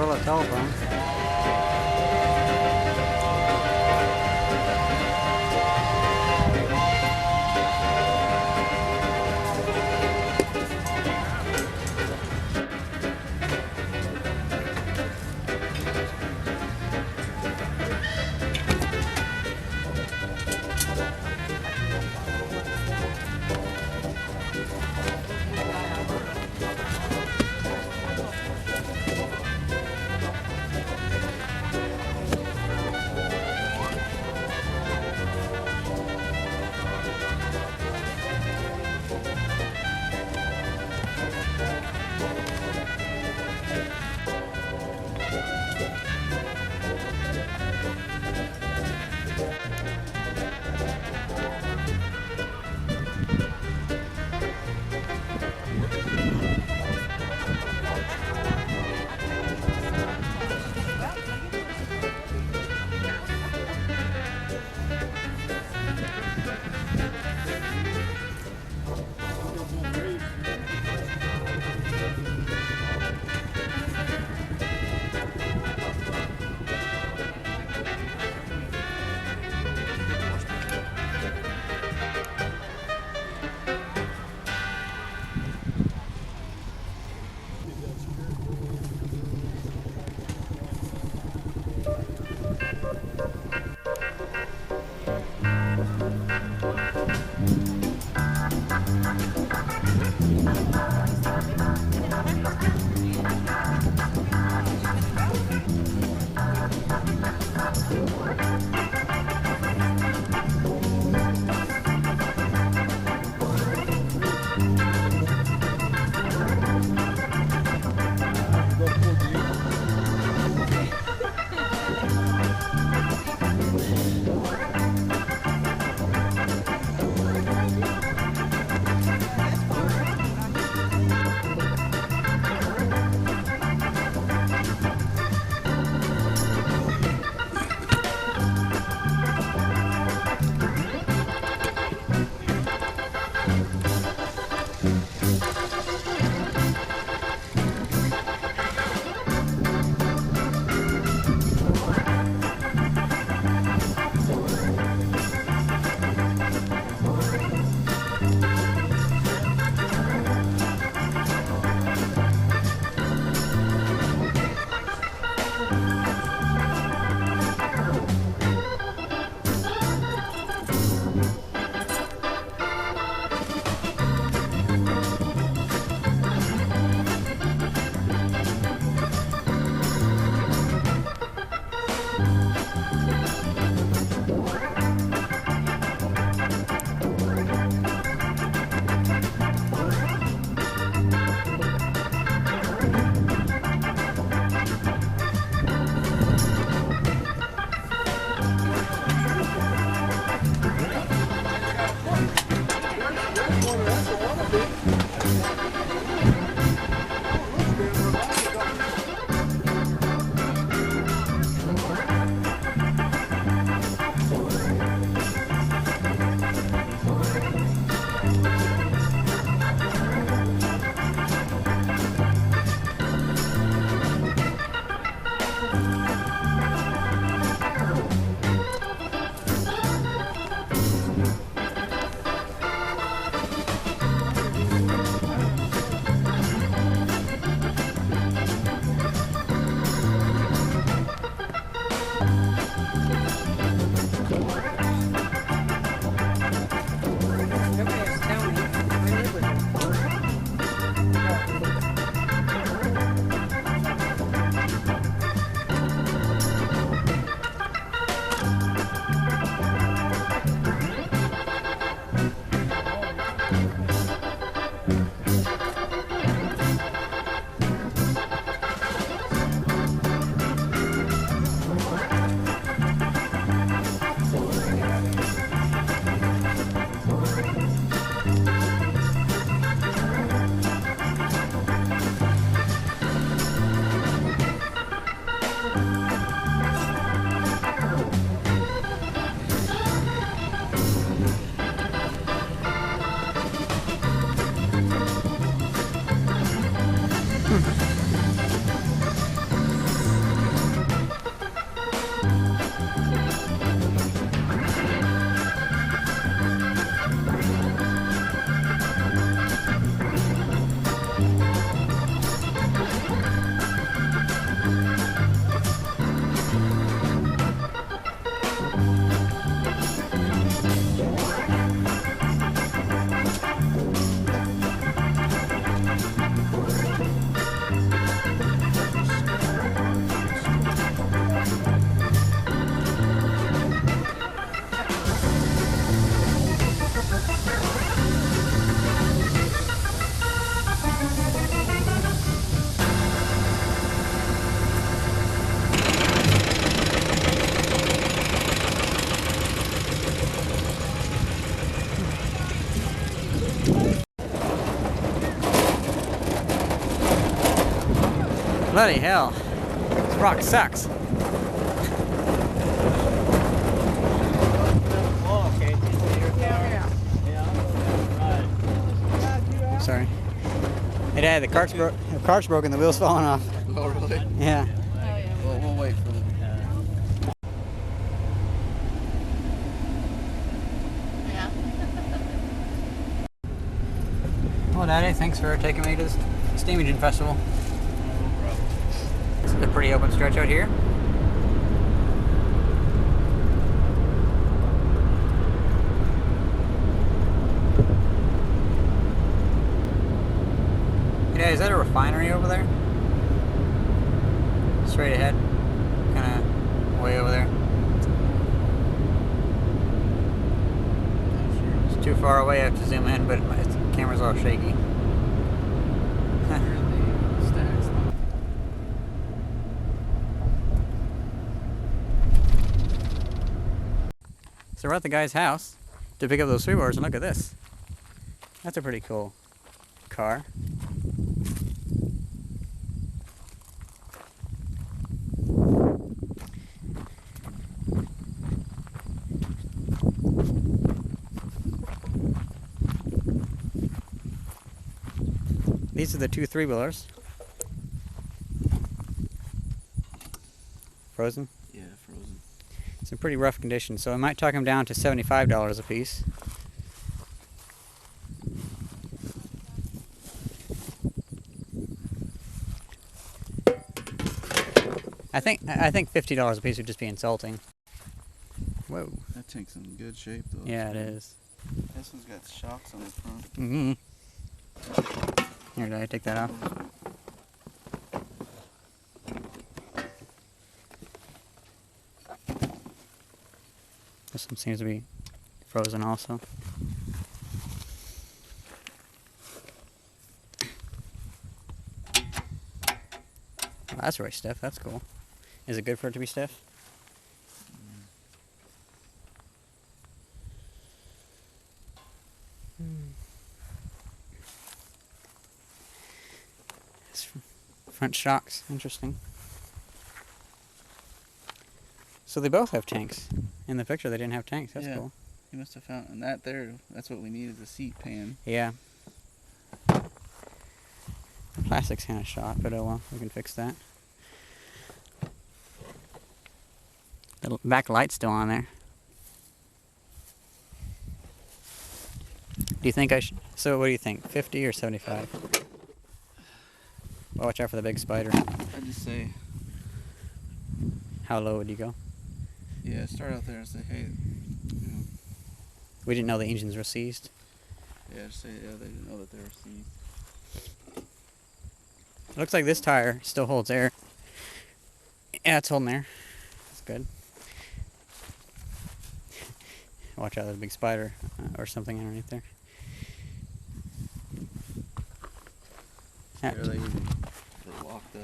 Motorola telephone. Bloody hell. This rock sucks. Sorry. Hey Dad, the cart's broken, the wheel's falling off. Oh really? Yeah. Well, we'll wait for them. Yeah. Well Daddy, thanks for taking me to the Steam Engine Festival. It's a pretty open stretch out here. Yeah, is that a refinery over there? Straight ahead, kind of way over there. It's too far away, I have to zoom in, but the camera's all shaky. So we're at the guy's house to pick up those 3-wheelers, and look at this. That's a pretty cool car. These are the 2 3-wheelers. Frozen? Yeah, frozen. It's in pretty rough condition, so I might talk them down to $75 a piece. I think $50 a piece would just be insulting. Whoa. That tank's in good shape though. Yeah, it is. This one's got shocks on the front. Mm-hmm. Here, did I take that off? This one seems to be frozen also. Well, that's really stiff. That's cool. Is it good for it to be stiff? Front shocks, interesting. So they both have tanks. In the picture they didn't have tanks, that's cool. You must have found, and that there, that's what we needed, the seat pan. Yeah. The plastic's kind of shot, but oh well, we can fix that. The back light's still on there. Do you think I should, so what do you think, 50 or 75? Well, watch out for the big spider. I'd just say, how low would you go? yeah, start out there and say, hey, you know. We didn't know the engines were seized. Yeah, just say, yeah, they didn't know that they were seized. It looks like this tire still holds air. Yeah, it's holding air. That's good. Watch out, there's a big spider or something underneath there. They're locked up.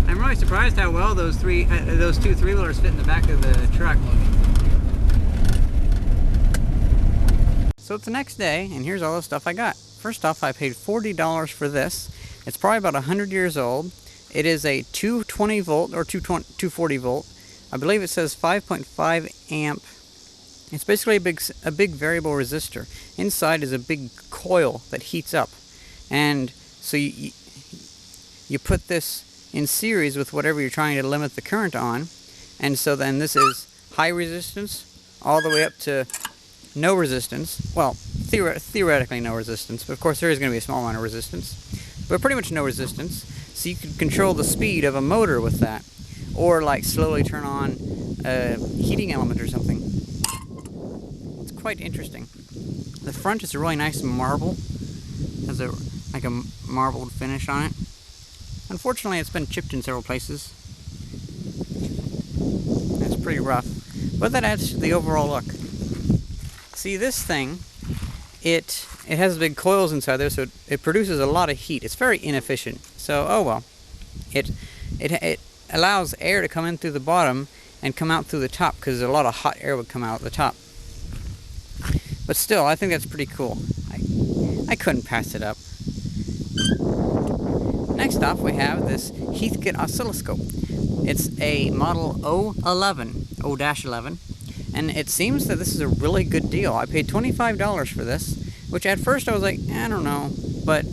I'm really surprised how well those 2 3-wheelers fit in the back of the truck. So it's the next day, and here's all the stuff I got. First off, I paid $40 for this. It's probably about 100 years old. It is a 220 volt or 240 volt. I believe it says 5.5 amp. It's basically a big variable resistor. Inside is a big coil that heats up, and so you put this in series with whatever you're trying to limit the current on, and so then this is high resistance all the way up to no resistance. Well, theoretically no resistance, but of course there is going to be a small amount of resistance, but pretty much no resistance. So you can control the speed of a motor with that, or like slowly turn on a heating element or something. Quite interesting. The front is a really nice marble. Has like a marbled finish on it. Unfortunately, it's been chipped in several places. It's pretty rough, but that adds to the overall look. See, this thing, it has big coils inside there, so it produces a lot of heat. It's very inefficient. So, oh well. It allows air to come in through the bottom and come out through the top, because a lot of hot air would come out the top. But still, I think that's pretty cool. I couldn't pass it up. Next off, we have this Heathkit oscilloscope. It's a model O11, and it seems that this is a really good deal. I paid $25 for this, which at first I was like, I don't know, but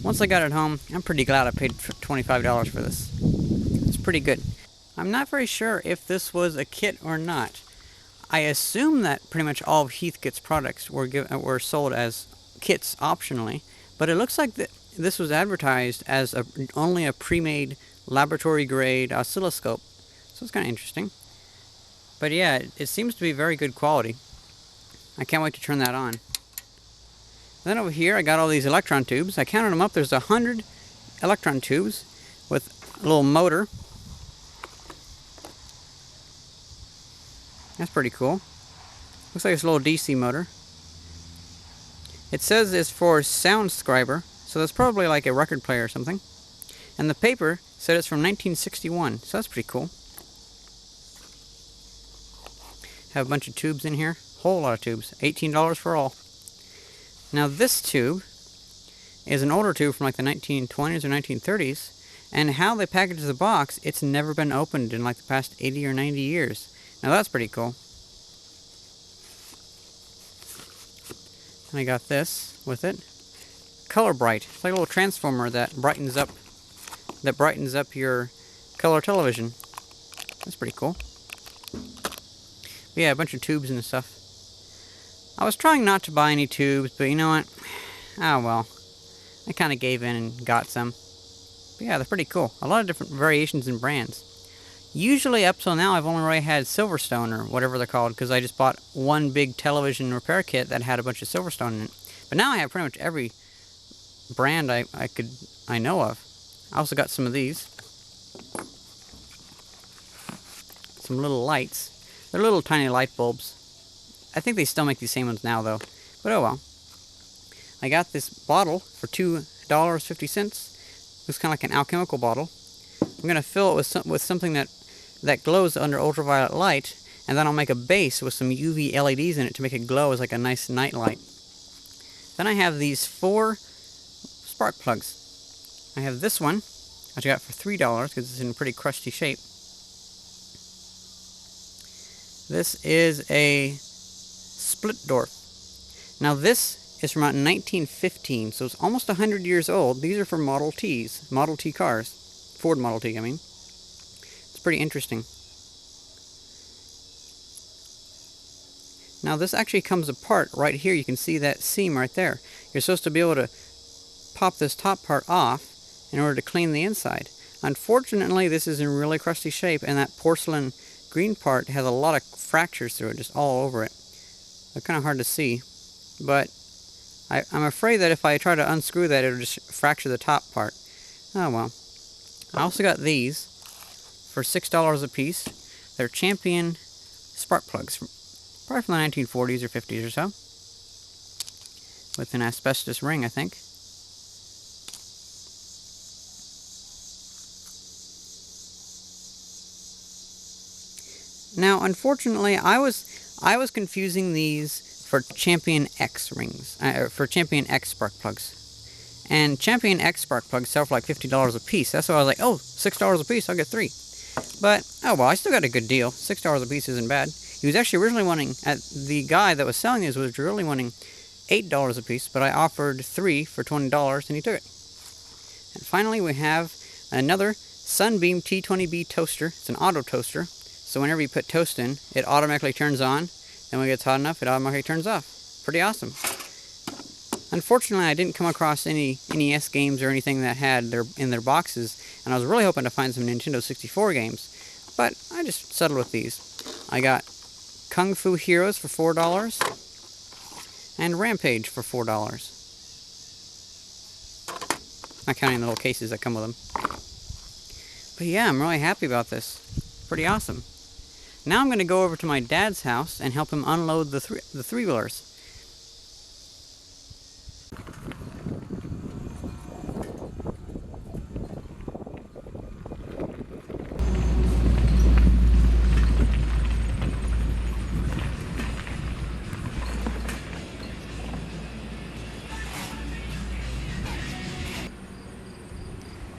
once I got it home, I'm pretty glad I paid $25 for this. It's pretty good. I'm not very sure if this was a kit or not. I assume that pretty much all of Heathkit's products were sold as kits optionally, but it looks like this was advertised as only a pre-made laboratory-grade oscilloscope, so it's kind of interesting. But yeah, it seems to be very good quality. I can't wait to turn that on. Then over here, I got all these electron tubes. I counted them up. There's 100 electron tubes with a little motor. That's pretty cool. Looks like it's a little DC motor. It says it's for sound scriber, so that's probably like a record player or something. And the paper said it's from 1961, so that's pretty cool. Have a bunch of tubes in here. Whole lot of tubes. $18 for all. Now this tube is an older tube from like the 1920s or 1930s, and how they package the box, it's never been opened in like the past 80 or 90 years. Now that's pretty cool. And I got this with it. Color Bright. It's like a little transformer that brightens up your color television. That's pretty cool. But yeah, a bunch of tubes and stuff. I was trying not to buy any tubes, but you know what? Oh well. I kind of gave in and got some. But yeah, they're pretty cool. A lot of different variations and brands. Usually up till now I've only really had Silverstone or whatever they're called, because I just bought one big television repair kit that had a bunch of Silverstone in it. But now I have pretty much every brand I know of. I also got some of these. Some little lights. They're little tiny light bulbs. I think they still make these same ones now though. But oh well. I got this bottle for $2.50. Looks kind of like an alchemical bottle. I'm going to fill it with something that glows under ultraviolet light, and then I'll make a base with some UV LEDs in it to make it glow as like a nice night light. Then I have these 4 spark plugs. I have this one, which I got for $3 because it's in pretty crusty shape. This is a split dwarf. Now this is from about 1915, so it's almost 100 years old. These are for Model Ts, Model T cars. Ford Model T, I mean. It's pretty interesting. Now this actually comes apart right here. You can see that seam right there. You're supposed to be able to pop this top part off in order to clean the inside. Unfortunately, this is in really crusty shape, and that porcelain green part has a lot of fractures through it, just all over it. They're kind of hard to see, but I'm afraid that if I try to unscrew that, it'll just fracture the top part. Oh well. I also got these for $6 a piece. They're Champion spark plugs, probably from the 1940s or 50s or so, with an asbestos ring, I think. Now, unfortunately, I was confusing these for Champion X rings, for Champion X spark plugs. And Champion X spark plugs sell for like $50 a piece. That's why I was like, oh, $6 a piece, I'll get 3. But, oh well, I still got a good deal. $6 a piece isn't bad. He was actually originally wanting, the guy that was selling these was really wanting $8 a piece, but I offered 3 for $20 and he took it. And finally we have another Sunbeam T20B toaster. It's an auto toaster. So whenever you put toast in, it automatically turns on. And when it gets hot enough, it automatically turns off. Pretty awesome. Unfortunately, I didn't come across any NES games or anything that had in their boxes, and I was really hoping to find some Nintendo 64 games, but I just settled with these. I got Kung Fu Heroes for $4, and Rampage for $4. Not counting the little cases that come with them. But yeah, I'm really happy about this. Pretty awesome. Now I'm going to go over to my dad's house and help him unload the three-wheelers.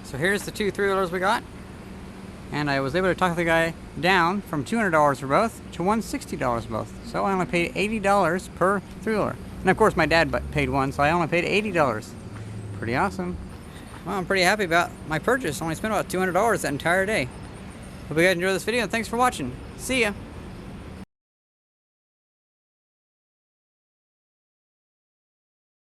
So here's the two three-wheelers we got. And I was able to talk the guy down from $200 for both to $160 both. So I only paid $80 per three-wheeler. And of course my dad paid one, so I only paid $80. Pretty awesome. Well, I'm pretty happy about my purchase. I only spent about $200 that entire day. Hope you guys enjoyed this video, and thanks for watching. See ya!